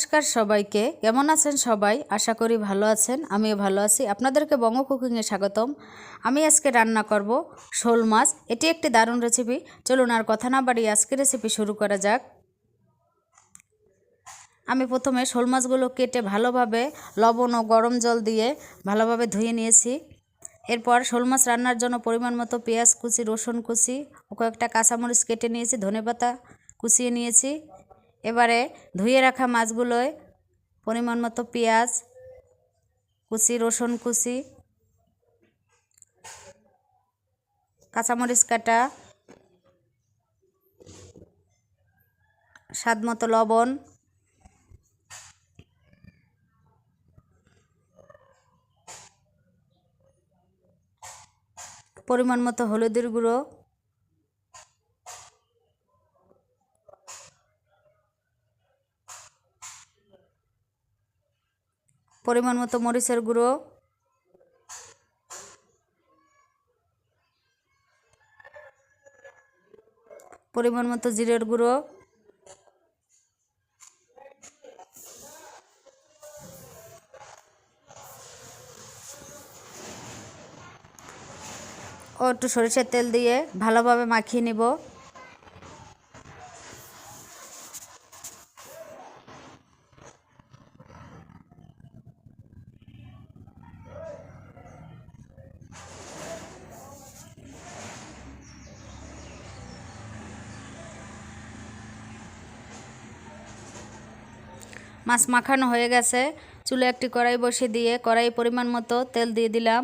নমস্কার সবাইকে, কেমন আছেন সবাই? আশা করি ভালো আছেন। আমিও ভালো আছি। আপনাদেরকে বঙ্গ কুকিংয়ে স্বাগতম। আমি আজকে রান্না করব শোল মাছ। এটি একটি দারুণ রেসিপি। চলুন আর কথা না বাড়িয়ে আজকে রেসিপি শুরু করা যাক। আমি প্রথমে শোল মাছগুলো কেটে ভালোভাবে লবণ ও গরম জল দিয়ে ভালোভাবে ধুয়ে নিয়েছি। এরপর শোল মাছ রান্নার জন্য পরিমাণ মতো পেঁয়াজ কুচি, রসুন কুচি ও কয়েকটা কাঁচামরিচ কেটে নিয়েছি, ধনেপাতা কুচিয়ে নিয়েছি। এবারে ধুয়ে রাখা মাছগুলোয় পরিমাণ মতো পেঁয়াজ কুচি, রসুন কুচি, কাঁচামরিচ কাটা, স্বাদ মতো লবণ, পরিমাণ মতো হলুদের গুঁড়ো, পরিমাণ মতো মরিচের গুঁড়ো, পরিমাণ মতো জিরের গুঁড়ো, ও একটু সরিষার তেল দিয়ে ভালোভাবে মাখিয়ে নেব। মাছ মাখানো হয়ে গেছে। চুলে একটি কড়াই বসিয়ে দিয়ে কড়াই পরিমাণ মতো তেল দিয়ে দিলাম।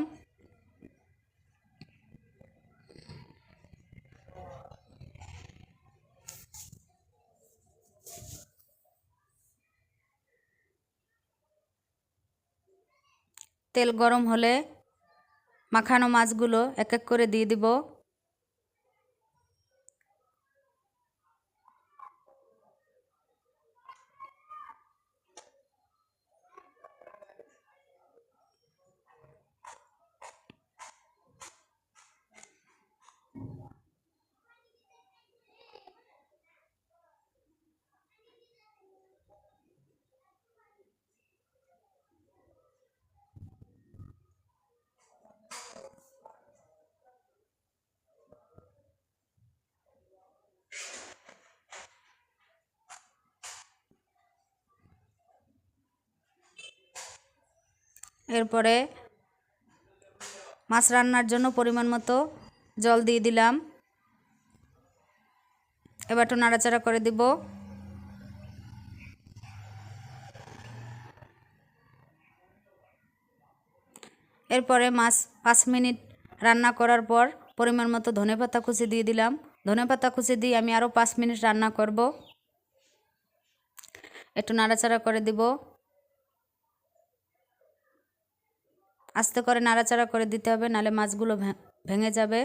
তেল গরম হলে মাখানো মাছগুলো এক এক করে দিয়ে দিব। এরপরে মাছ রান্নার জন্য পরিমাণ মতো জল দিয়ে দিলাম। এবার একটু নাড়াচাড়া করে দিব। এরপরে মাছ 5 মিনিট রান্না করার পর পরিমাণ মতো ধনেপাতা কুচি দিয়ে দিলাম। ধনেপাতা কুচি দিয়ে আমি আরও 5 মিনিট রান্না করব। একটু নাড়াচাড়া করে দিব। আস্তে করে নাড়াচাড়া করে দিতে হবে, নাহলে মাছগুলো ভেঙে যাবে।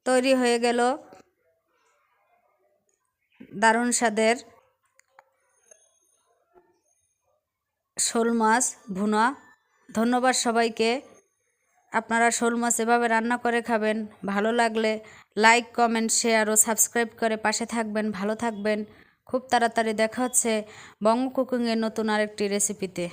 তৈরি হয়ে গেল দারুণ স্বাদের শোল মাছ ভুনা। ধন্যবাদ সবাইকে। আপনারা শোল মাছ এভাবে রান্না করে খাবেন। ভালো লাগলে লাইক, কমেন্ট, শেয়ার ও সাবস্ক্রাইব করে পাশে থাকবেন। ভালো থাকবেন। খুব তাড়াতাড়ি দেখা হচ্ছে বঙ্গ কুকিংয়ের নতুন আরেকটি রেসিপিতে।